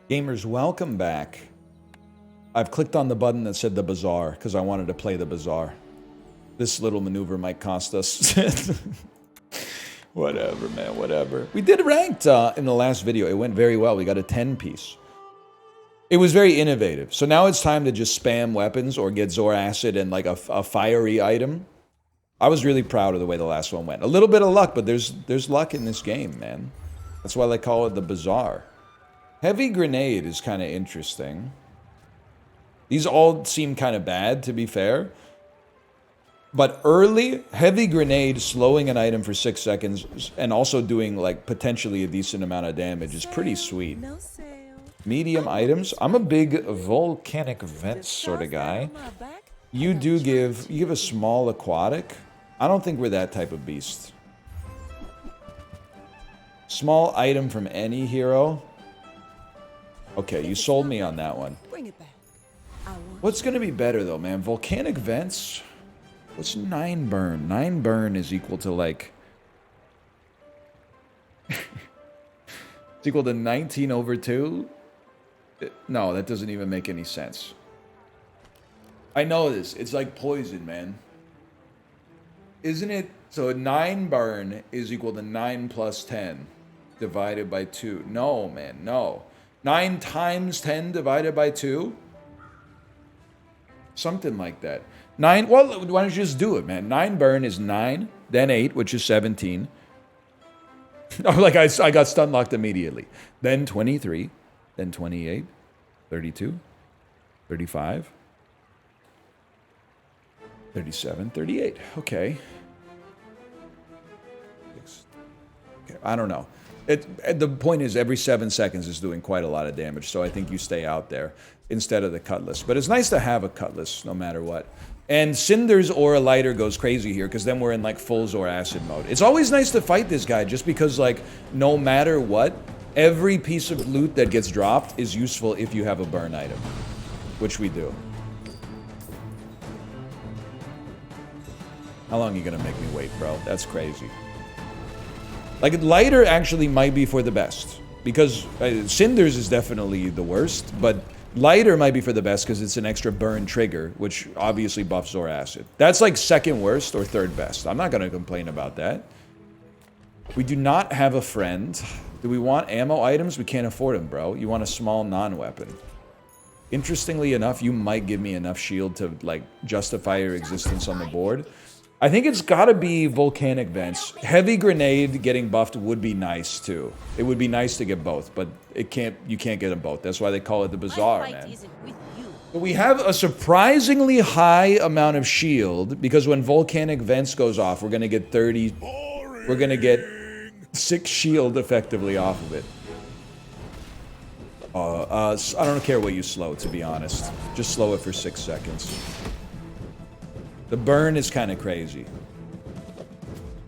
Gamers, welcome back. I've clicked on the button that said the Bazaar because I wanted to play the Bazaar. This little maneuver might cost us. Whatever, man, whatever. We did ranked in the last video. It went very well. We got a 10-piece. It was very innovative. So now it's time to just spam weapons or get zoaracid and like a fiery item. I was really proud of the way the last one went. A little bit of luck, but there's luck in this game, man. That's why they call it the Bazaar. Heavy grenade is kind of interesting. These all seem kind of bad, to be fair. But early, heavy grenade slowing an item for 6 seconds and also doing like potentially a decent amount of damage is pretty sweet. Medium items. I'm a big volcanic vent sort of guy. You give a small aquatic. I don't think we're that type of beast. Small item from any hero. Okay, you sold me on that one. What's gonna be better though, man? Volcanic vents? What's 9 burn? 9 burn is equal to like... it's equal to 19 over 2? No, that doesn't even make any sense. I know this. It's like poison, man. Isn't it? So 9 burn is equal to 9 plus 10 divided by 2. No, man, no. 9 times 10 divided by 2? Something like that. 9, well, why don't you just do it, man? 9 burn is 9, then 8, which is 17. Like, I got stun locked immediately. Then 23, then 28, 32, 35, 37, 38. Okay. I don't know. The point is every 7 seconds is doing quite a lot of damage, so I think you stay out there instead of the cutlass. But it's nice to have a cutlass no matter what. And Cinder's Aura Lighter goes crazy here because then we're in like full zoaracid mode. It's always nice to fight this guy just because like no matter what, every piece of loot that gets dropped is useful if you have a burn item, which we do. How long are you gonna make me wait, bro? That's crazy. Like, lighter actually might be for the best. Because Cinder's is definitely the worst, but lighter might be for the best because it's an extra burn trigger, which obviously buffs zoaracid. That's like second worst or third best. I'm not going to complain about that. We do not have a friend. Do we want ammo items? We can't afford them, bro. You want a small non-weapon. Interestingly enough, you might give me enough shield to, like, justify your existence on the board. I think it's gotta be volcanic vents. Heavy grenade getting buffed would be nice too. It would be nice to get both, but you can't get them both. That's why they call it the Bazaar, man. But we have a surprisingly high amount of shield because when volcanic vents goes off, we're gonna get 30. We're gonna get 6 shield effectively off of it. I don't care what you slow, to be honest. Just slow it for 6 seconds. The burn is kind of crazy.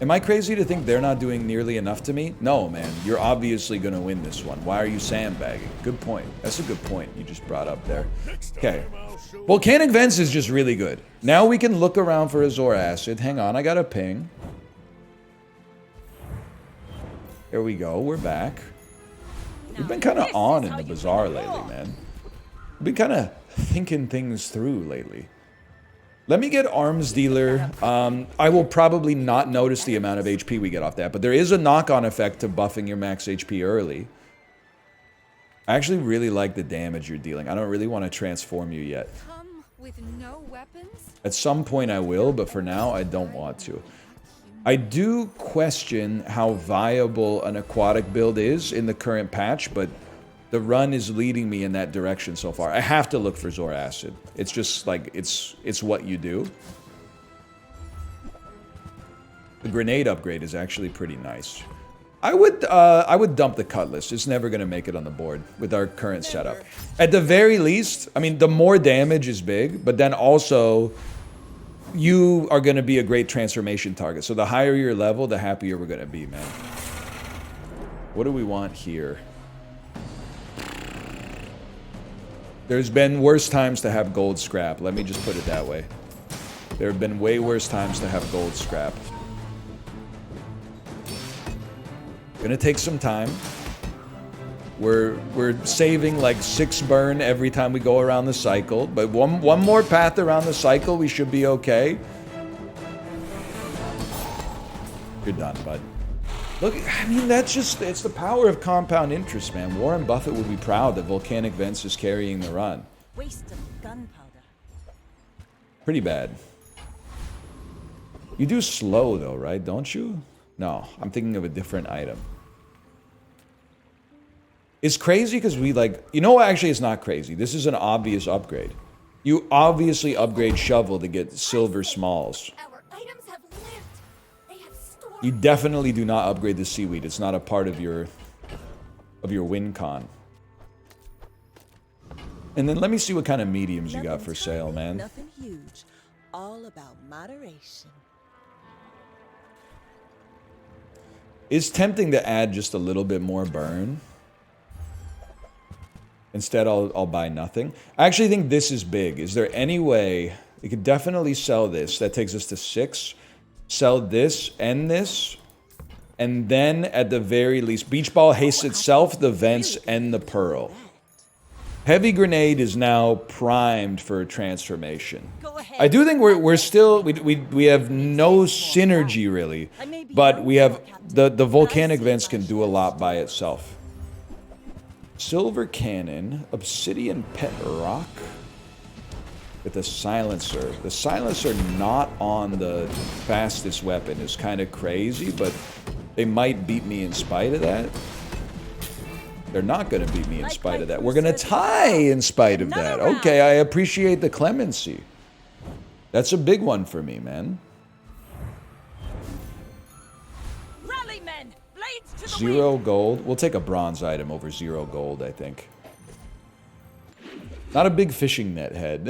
Am I crazy to think they're not doing nearly enough to me? No, man. You're obviously going to win this one. Why are you sandbagging? Good point. That's a good point you just brought up there. Okay. Volcanic Vents is just really good. Now we can look around for a zoaracid. Hang on, I got a ping. There we go. We're back. We've been kind of on in the Bazaar lately, man. We've been kind of thinking things through lately. Let me get Arms Dealer. I will probably not notice the amount of HP we get off that, but there is a knock-on effect to buffing your max HP early. I actually really like the damage you're dealing. I don't really want to transform you yet. Come with no weapons? At some point I will, but for now I don't want to. I do question how viable an aquatic build is in the current patch, but the run is leading me in that direction so far. I have to look for zoaracid. It's just like, it's what you do. The grenade upgrade is actually pretty nice. I would dump the cutlass. It's never going to make it on the board with our current setup. At the very least, I mean, the more damage is big, but then also you are going to be a great transformation target. So the higher your level, the happier we're going to be, man. What do we want here? There's been worse times to have gold scrap. Let me just put it that way. There have been way worse times to have gold scrap. Gonna take some time. We're saving like 6 burn every time we go around the cycle. But one more path around the cycle, we should be okay. You're done, bud. Look, I mean, it's the power of compound interest, man. Warren Buffett would be proud that Volcanic Vents is carrying the run. Waste of gunpowder. Pretty bad. You do slow though, right? Don't you? No, I'm thinking of a different item. It's crazy because we like, you know what, actually it's not crazy. This is an obvious upgrade. You obviously upgrade shovel to get silver smalls. Our items have lived. They have stored. You definitely do not upgrade the seaweed. It's not a part of your win con. And then let me see what kind of mediums you got for sale, man. Nothing huge. All about moderation. It's tempting to add just a little bit more burn. Instead, I'll buy nothing. I actually think this is big. Is there any way we could definitely sell this? That takes us to 6. Sell this, and then at the very least, Beach Ball haste itself, the vents, and the pearl. Heavy Grenade is now primed for transformation. I do think we're still we have no synergy really, but we have the Volcanic Vents can do a lot by itself. Silver Cannon, Obsidian Pet Rock with a Silencer. The Silencer not on the fastest weapon is kind of crazy, but they might beat me in spite of that. They're not going to beat me in spite of that. We're going to tie in spite of that. Okay, I appreciate the clemency. That's a big one for me, man. Rally men, blades to the 0 gold. We'll take a bronze item over 0 gold, I think. Not a big fishing net head.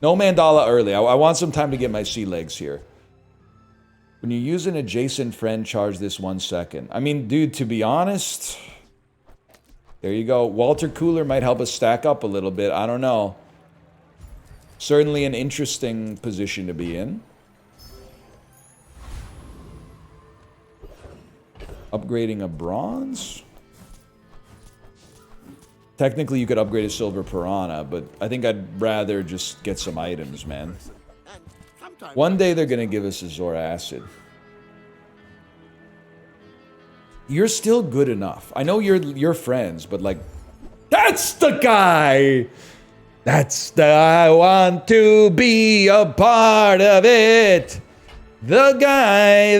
No mandala early. I want some time to get my sea legs here. When you use an adjacent friend, charge this 1 second. I mean, dude, to be honest, there you go. Walter Cooler might help us stack up a little bit. I don't know. Certainly an interesting position to be in. Upgrading a bronze? Technically, you could upgrade a silver piranha, but I think I'd rather just get some items, man. One day they're gonna give us a zoaracid. You're still good enough. I know you're friends, but like, that's the guy. That's the I want to be a part of it. The guy.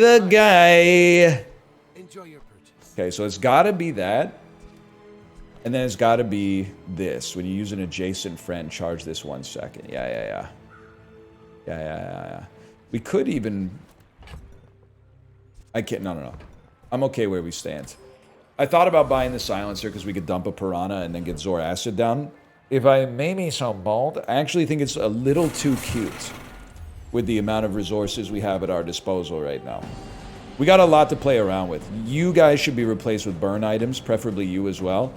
Enjoy your purchase. Okay, so it's got to be that, and then it's got to be this. When you use an adjacent friend, charge this 1 second. Yeah. We could even... I can't... No. I'm okay where we stand. I thought about buying the Silencer because we could dump a Piranha and then get Zoaracid down. If I may be so bold, I actually think it's a little too cute with the amount of resources we have at our disposal right now. We got a lot to play around with. You guys should be replaced with burn items, preferably you as well.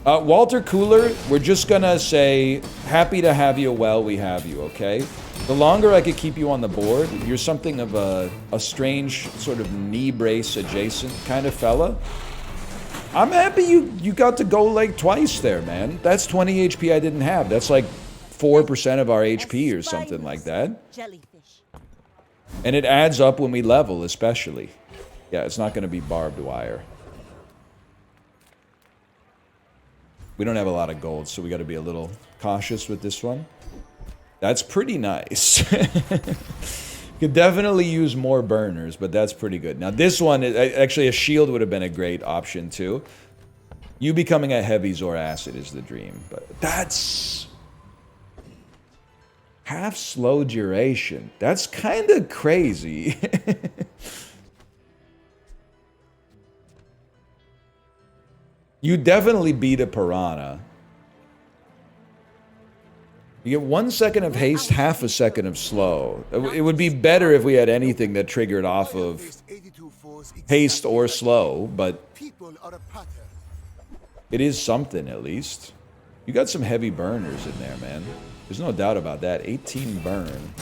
Walter Cooler, we're just gonna say, happy to have you while we have you, okay? The longer I could keep you on the board, you're something of a strange sort of knee brace adjacent kind of fella. I'm happy you got to go like twice there, man. That's 20 HP I didn't have. That's like 4% of our HP or something like that. Jellyfish. And it adds up when we level, especially. Yeah, it's not going to be barbed wire. We don't have a lot of gold, so we got to be a little cautious with this one. That's pretty nice. Could definitely use more burners, but that's pretty good. Now this one, actually a shield would have been a great option too. You becoming a heavy Zoaracid is the dream, but that's... half slow duration. That's kind of crazy. You definitely beat a Piranha. You get 1 second of haste, half a second of slow. It would be better if we had anything that triggered off of haste or slow, but it is something at least. You got some heavy burners in there, man. There's no doubt about that. 18 burn.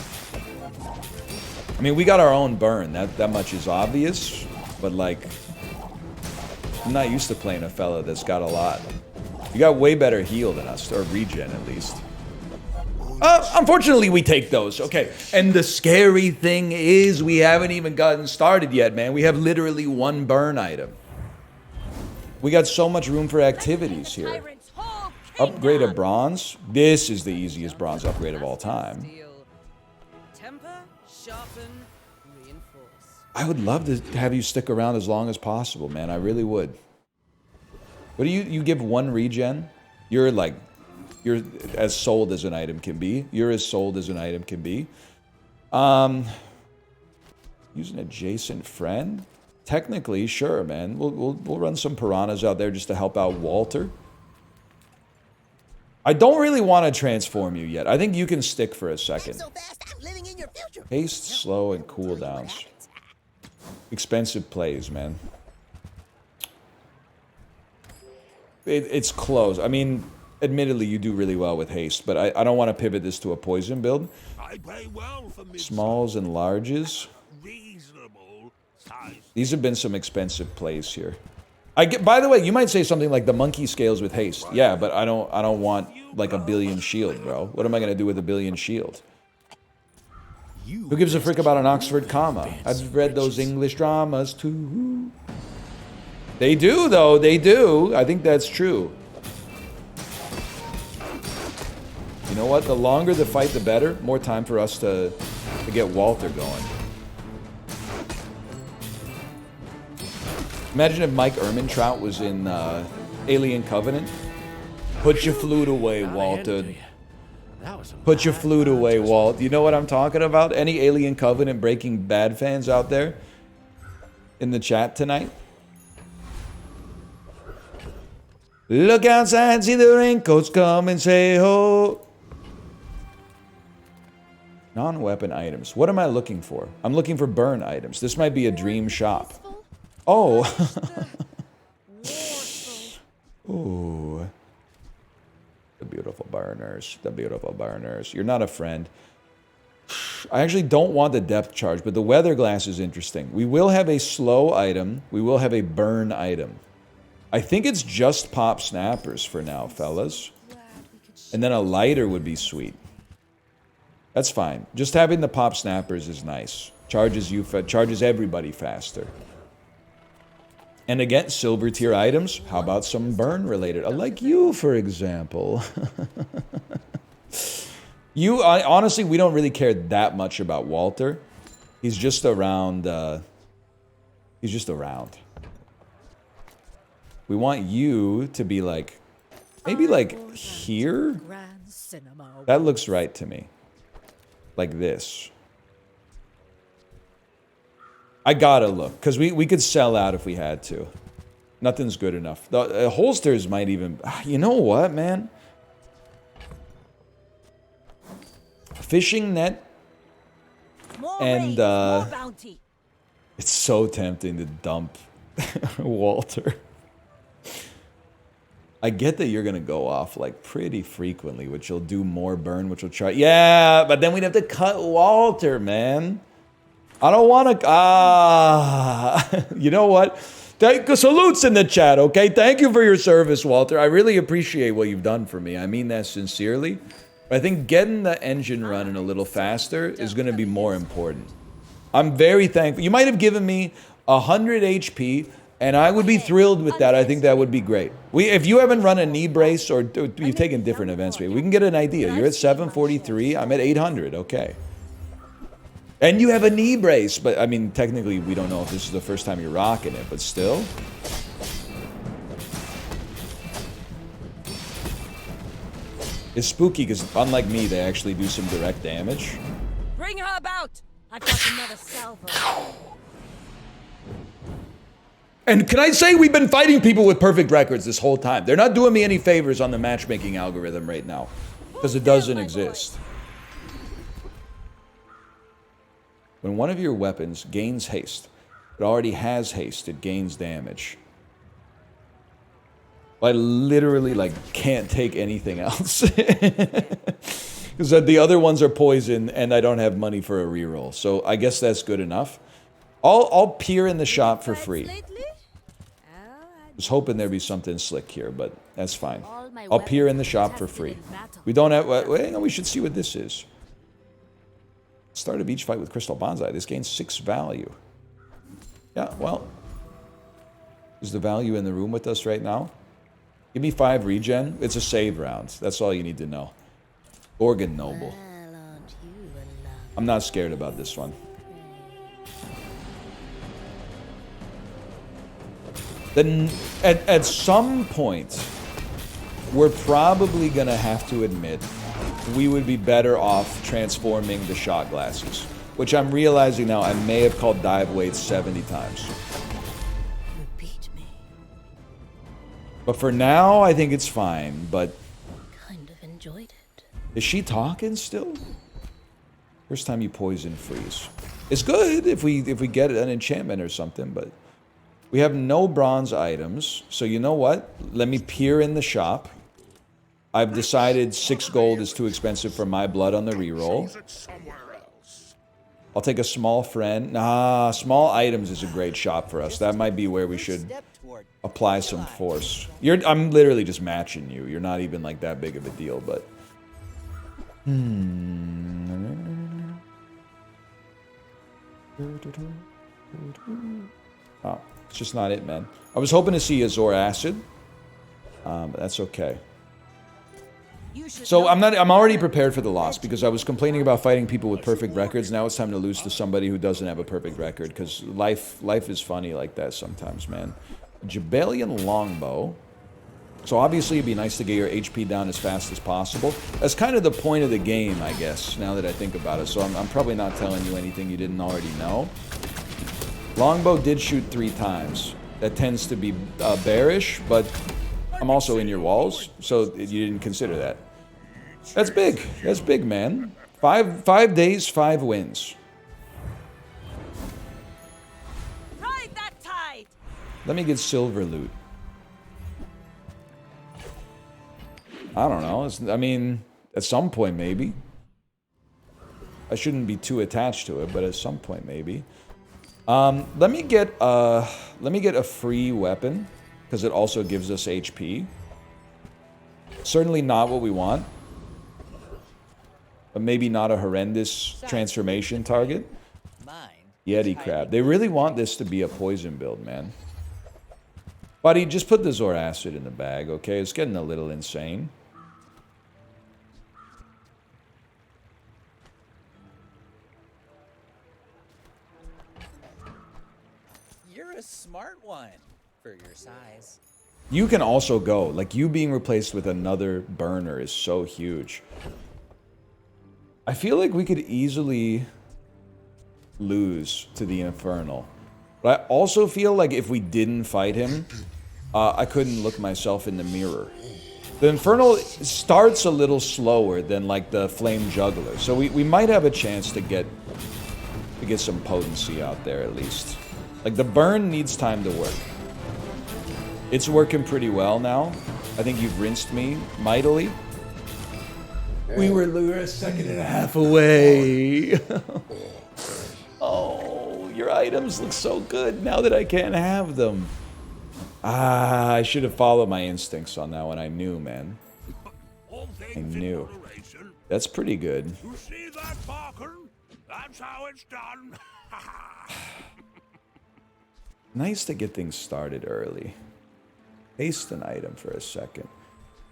I mean, we got our own burn. That much is obvious, but like... I'm not used to playing a fella that's got a lot. You got way better heal than us, or regen at least. Unfortunately, we take those. Okay, and the scary thing is we haven't even gotten started yet, man. We have literally one burn item. We got so much room for activities here. Upgrade a bronze. This is the easiest bronze upgrade of all time. Temper, sharpen, reinforce. I would love to have you stick around as long as possible, man. I really would. What do you give one regen? You're as sold as an item can be. You're as sold as an item can be. Use an adjacent friend? Technically, sure, man. We'll run some piranhas out there just to help out Walter. I don't really want to transform you yet. I think you can stick for a second. Haste, slow, and cooldowns. Expensive plays, man. It's close. I mean, admittedly, you do really well with haste, but I don't want to pivot this to a poison build. Smalls and larges. These have been some expensive plays here. By the way, you might say something like the monkey scales with haste. Yeah, but I don't want like a billion shield, bro. What am I gonna do with a billion shield? Who gives a frick about an Oxford comma? I've read those English dramas too. They do, though. They do. I think that's true. You know what? The longer the fight, the better. More time for us to get Walter going. Imagine if Mike Ehrmantraut was in Alien Covenant. Put your flute away, Walter. Put your flute away, Walt. You know what I'm talking about? Any Alien Covenant Breaking Bad fans out there in the chat tonight? Look outside, see the raincoats come and say ho. Non-weapon items. What am I looking for? I'm looking for burn items. This might be a dream shop. Oh. Ooh. The beautiful burners. The beautiful burners. You're not a friend. I actually don't want the depth charge, but the weather glass is interesting. We will have a slow item. We will have a burn item. I think it's just pop snappers for now, fellas. And then a lighter would be sweet. That's fine. Just having the pop snappers is nice. Charges everybody faster. And again, silver tier items. How about some burn related? Like you, for example. Honestly, we don't really care that much about Walter. He's just around. He's just around. We want you to be like, maybe like here. That looks right to me. Like this. I gotta look, because we could sell out if we had to. Nothing's good enough. The holsters might even... You know what, man? Fishing net. And, more bounty. it's so tempting to dump Walter. I get that you're gonna go off, like, pretty frequently, which will do more burn, which will try... Yeah, but then we'd have to cut Walter, man. I don't want to... you know what? Salutes in the chat, okay? Thank you for your service, Walter. I really appreciate what you've done for me. I mean that sincerely. But I think getting the engine running a little faster is going to be more important. I'm very thankful. You might have given me 100 HP, and I would be thrilled with that. I think that would be great. If you haven't run a knee brace, or you've taken different events, we can get an idea. You're at 743. I'm at 800. Okay. And you have a knee brace, but I mean, technically, we don't know if this is the first time you're rocking it, but still. It's spooky because, unlike me, they actually do some direct damage. Bring her about. I've got another salvo. And can I say we've been fighting people with perfect records this whole time? They're not doing me any favors on the matchmaking algorithm right now, because it doesn't exist. When one of your weapons gains haste, it already has haste, it gains damage. I literally, like, can't take anything else. Because the other ones are poison, and I don't have money for a reroll. So I guess that's good enough. I'll peer in the shop for free. Was hoping there'd be something slick here, but that's fine. All my Up here in the weapons shop for tested free. in battle. We don't have... Well, hang on, we should see what this is. Start of each fight with Crystal Bonsai. This gains 6 value. Yeah, well... Is the value in the room with us right now? Give me 5 regen. It's a save round. That's all you need to know. Organ Noble. I'm not scared about this one. Then, at some point, we're probably going to have to admit we would be better off transforming the shot glasses. Which I'm realizing now I may have called dive weights 70 times. You beat me. But for now, I think it's fine. But Kind of enjoyed it. is she talking still? First time you poison freeze. It's good if we get an enchantment or something, but we have no bronze items. So you know what? Let me peer in the shop. I've decided 6 gold is too expensive for my blood on the reroll. I'll take a small friend. Nah, small items is a great shop for us. That might be where we should apply some force. I'm literally just matching you. You're not even like that big of a deal, but... Oh, it's just not it, man. I was hoping to see a zoaracid, but that's okay. So I'm already prepared for the loss because I was complaining about fighting people with perfect records. Now it's time to lose to somebody who doesn't have a perfect record because life is funny like that sometimes, man. Jabalian Longbow. So obviously it'd be nice to get your HP down as fast as possible. That's kind of the point of the game, I guess, now that I think about it. So I'm probably not telling you anything you didn't already know. Longbow did shoot 3 times. That tends to be bearish, but I'm also in your walls, so you didn't consider that. That's big. That's big, man. 5 days, 5 wins. Ride that tide. Let me get silver loot. I don't know. I mean, at some point, maybe. I shouldn't be too attached to it, but at some point, maybe. Let me get a free weapon because it also gives us HP. Certainly not what we want, but maybe not a horrendous transformation target. Yeti crab. They really want this to be a poison build, man. Buddy, just put the zoaracid in the bag, okay? It's getting a little insane. You're a smart one for your size. You can also go. Like, you being replaced with another burner is so huge. I feel like we could easily lose to the Infernal. But I also feel like if we didn't fight him, I couldn't look myself in the mirror. The Infernal starts a little slower than, like, the Flame Juggler. So we might have a chance to get some potency out there, at least. Like, the burn needs time to work. It's working pretty well now. I think you've rinsed me mightily. We were a second and a half away. Oh, your items look so good now that I can't have them. Ah, I should have followed my instincts on that one. I knew, man. I knew. That's pretty good. You see that, Barker? That's how it's done. Nice to get things started early. Paste an item for a second.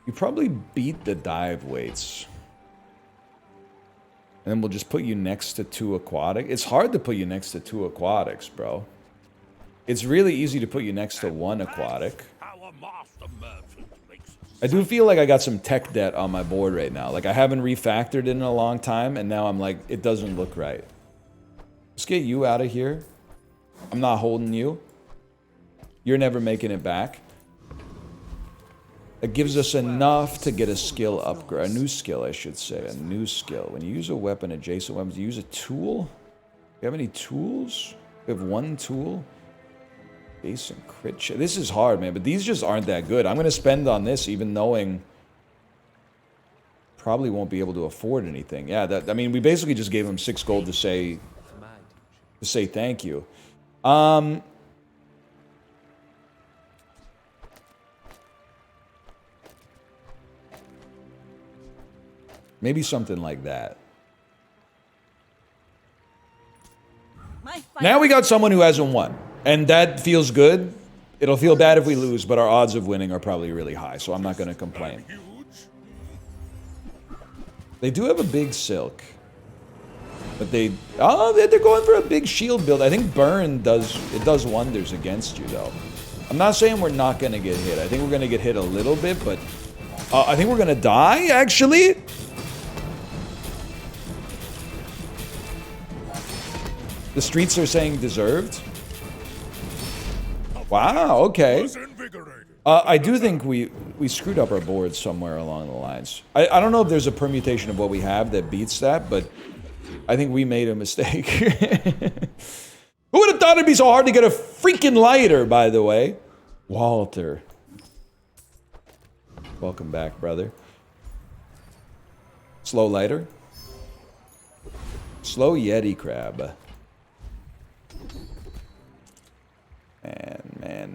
You probably beat the dive weights. And then we'll just put you next to 2 aquatic. It's hard to put you next to 2 aquatics, bro. It's really easy to put you next to 1 aquatic. I do feel like I got some tech debt on my board right now. Like, I haven't refactored it in a long time, and now I'm like, it doesn't look right. Let's get you out of here. I'm not holding you. You're never making it back. It gives us enough to get a skill upgrade. A new skill, I should say. A new skill. When you use a weapon, adjacent weapons, you use a tool? Do you have any tools? We have 1 tool. Base and crit check. This is hard, man, but these just aren't that good. I'm going to spend on this even knowing probably won't be able to afford anything. Yeah, I mean, we basically just gave him 6 gold to say thank you. Maybe something like that. Now we got someone who hasn't won. And that feels good. It'll feel bad if we lose, but our odds of winning are probably really high, so I'm not going to complain. They do have a big silk. But they're going for a big shield build. I think burn does wonders against you, though. I'm not saying we're not going to get hit. I think we're going to get hit a little bit, but I think we're going to die, actually. The streets are saying deserved. Wow, okay. I do think we screwed up our board somewhere along the lines. I don't know if there's a permutation of what we have that beats that, but I think we made a mistake. Who would have thought it'd be so hard to get a freaking lighter, by the way? Walter. Welcome back, brother. Slow lighter. Slow Yeti crab.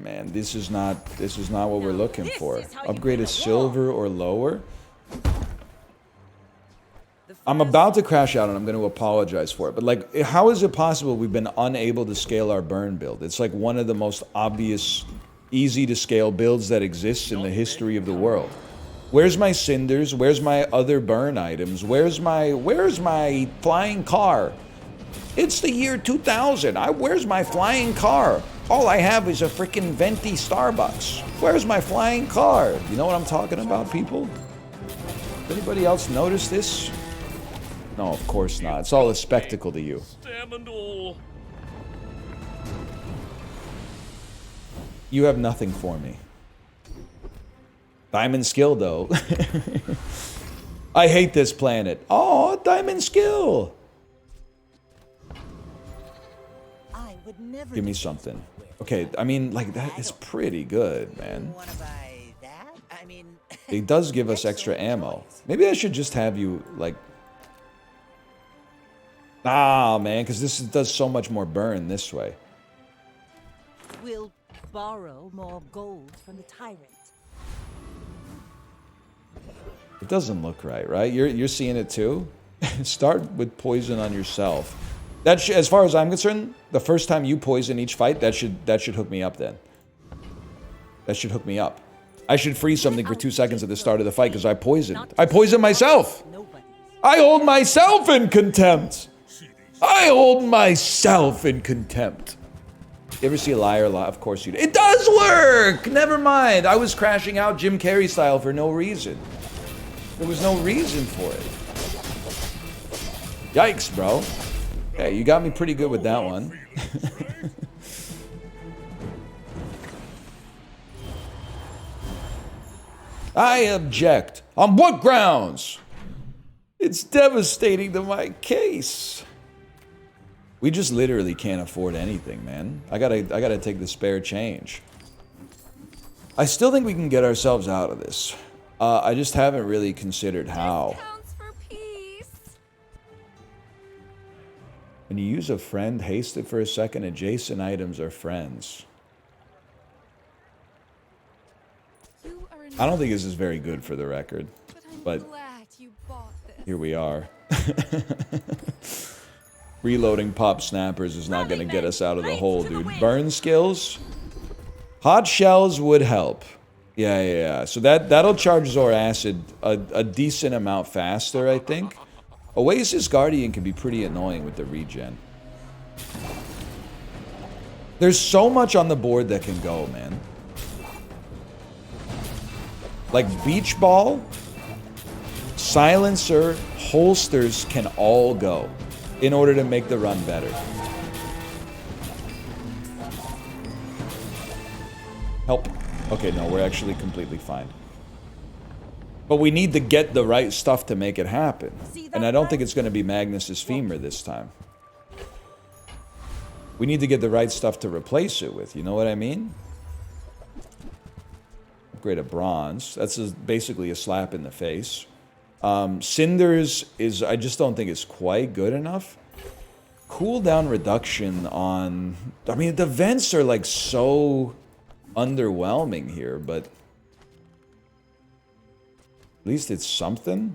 Man, this is not what we're looking for. Upgrade to silver or lower. I'm about to crash out and I'm going to apologize for it. But like, how is it possible we've been unable to scale our burn build? It's like one of the most obvious, easy to scale builds that exists in the history of the world. Where's my cinders? Where's my other burn items? Where's my flying car? It's the year 2000. Where's my flying car? All I have is a freaking venti Starbucks. Where's my flying car? You know what I'm talking about, people? Does anybody else notice this? No, of course not. It's all a spectacle to you. You have nothing for me. Diamond skill, though. I hate this planet. Oh, diamond skill. Give me something. Okay, I mean, like, that is pretty good, man. It does give us extra ammo. Maybe I should just have you, like... Ah, man, because this does so much more burn this way. We'll borrow more gold from the tyrant. It doesn't look right, right? You're seeing it too? Start with poison on yourself. As far as I'm concerned, the first time you poison each fight, that should hook me up then. That should hook me up. I should freeze something for 2 seconds at the start of the fight because I poisoned. I poisoned myself! I hold myself in contempt! I hold myself in contempt. You ever see a liar lie? Of course you do. It does work! Never mind. I was crashing out Jim Carrey style for no reason. There was no reason for it. Yikes, bro. Hey, you got me pretty good with that one. I object. On what grounds? It's devastating to my case. We just literally can't afford anything, man. I gotta take the spare change. I still think we can get ourselves out of this. I just haven't really considered how. When you use a friend, haste it for a second. Adjacent items are friends. I don't think this is very good for the record, but here we are. Reloading pop snappers is not going to get us out of the hole, dude. Burn skills? Hot shells would help. Yeah. So that'll charge zoaracid a decent amount faster, I think. Oasis Guardian can be pretty annoying with the regen. There's so much on the board that can go, man. Like Beach Ball, Silencer, Holsters can all go in order to make the run better. Help. Okay, no, we're actually completely fine. But we need to get the right stuff to make it happen. And I don't think it's going to be Magnus's femur this time. We need to get the right stuff to replace it with, you know what I mean? Upgrade a bronze. That's basically a slap in the face. Cinders is, I just don't think it's quite good enough. Cooldown reduction on... I mean, the vents are like so underwhelming here, but... At least it's something.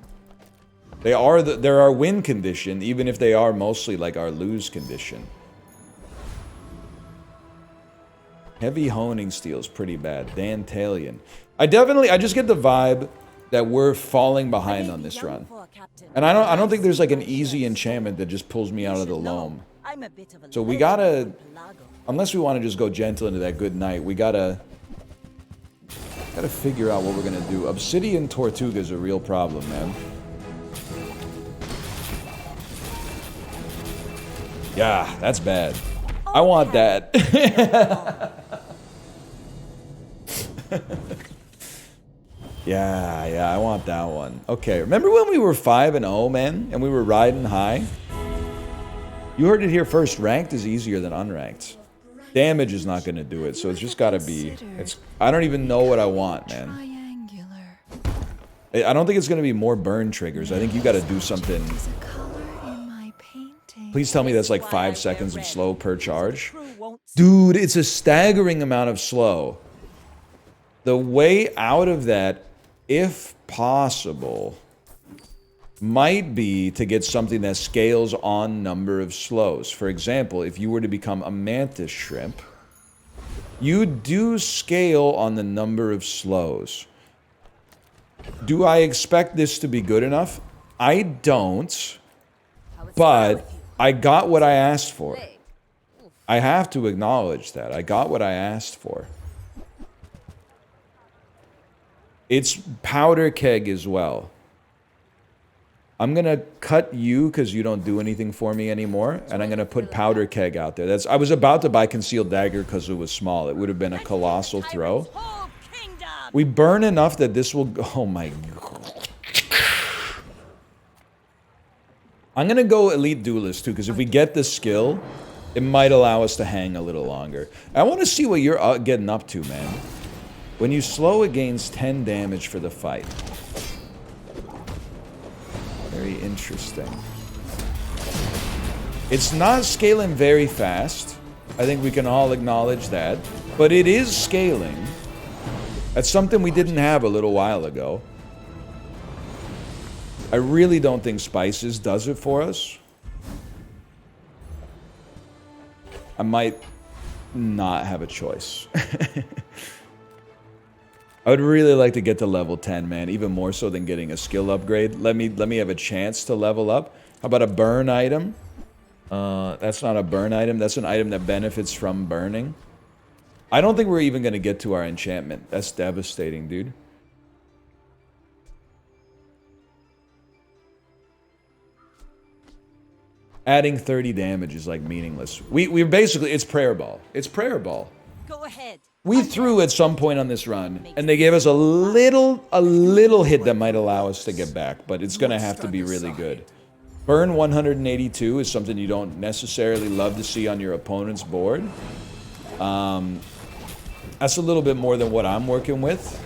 There are win condition, even if they are mostly like our lose condition. Heavy honing steel is pretty bad. Dantalion. I just get the vibe that we're falling behind on this run. And I don't think there's like an easy enchantment that just pulls me out of the loam. So we gotta, unless we want to just go gentle into that good night, we gotta figure out what we're gonna do. Obsidian Tortuga is a real problem, man. Yeah, that's bad. I want that. Yeah, I want that one. Okay, remember when we were 5-0, man? And we were riding high? You heard it here first. Ranked is easier than unranked. Damage is not going to do it, so it's just got to be... I don't even know what I want, man. I don't think it's going to be more burn triggers. I think you got to do something... Please tell me that's like 5 seconds of slow per charge. Dude, it's a staggering amount of slow. The way out of that, if possible, might be to get something that scales on number of slows. For example, if you were to become a mantis shrimp, you do scale on the number of slows. Do I expect this to be good enough? I don't, but I got what I asked for. I have to acknowledge that. I got what I asked for. It's powder keg as well. I'm going to cut you because you don't do anything for me anymore, and I'm going to put powder keg out there. I was about to buy concealed dagger because it was small. It would have been a colossal throw. We burn enough that this will... Oh my god. I'm going to go Elite Duelist too, because if we get this skill, it might allow us to hang a little longer. I want to see what you're getting up to, man. When you slow, it gains 10 damage for the fight. Very interesting. It's not scaling very fast. I think we can all acknowledge that. But it is scaling. That's something we didn't have a little while ago. I really don't think Spices does it for us. I might not have a choice. I would really like to get to level 10, man, even more so than getting a skill upgrade. Let me have a chance to level up. How about a burn item? That's not a burn item. That's an item that benefits from burning. I don't think we're even going to get to our enchantment. That's devastating, dude. Adding 30 damage is like meaningless. We're basically, it's prayer ball. It's prayer ball. Go ahead. We threw at some point on this run, and they gave us a little hit that might allow us to get back, but it's going to have to be really good. Burn 182 is something you don't necessarily love to see on your opponent's board. That's a little bit more than what I'm working with.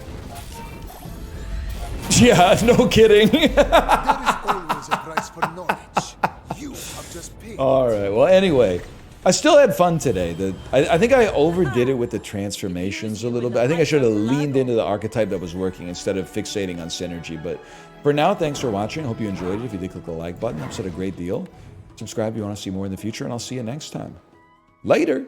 Yeah, no kidding. There is always a price for knowledge. You have just paid. All right. Well, anyway, I still had fun today. I think I overdid it with the transformations a little bit. I think I should have leaned into the archetype that was working instead of fixating on synergy. But for now, thanks for watching. I hope you enjoyed it. If you did, click the like button. I've said a great deal. Subscribe if you want to see more in the future, and I'll see you next time. Later.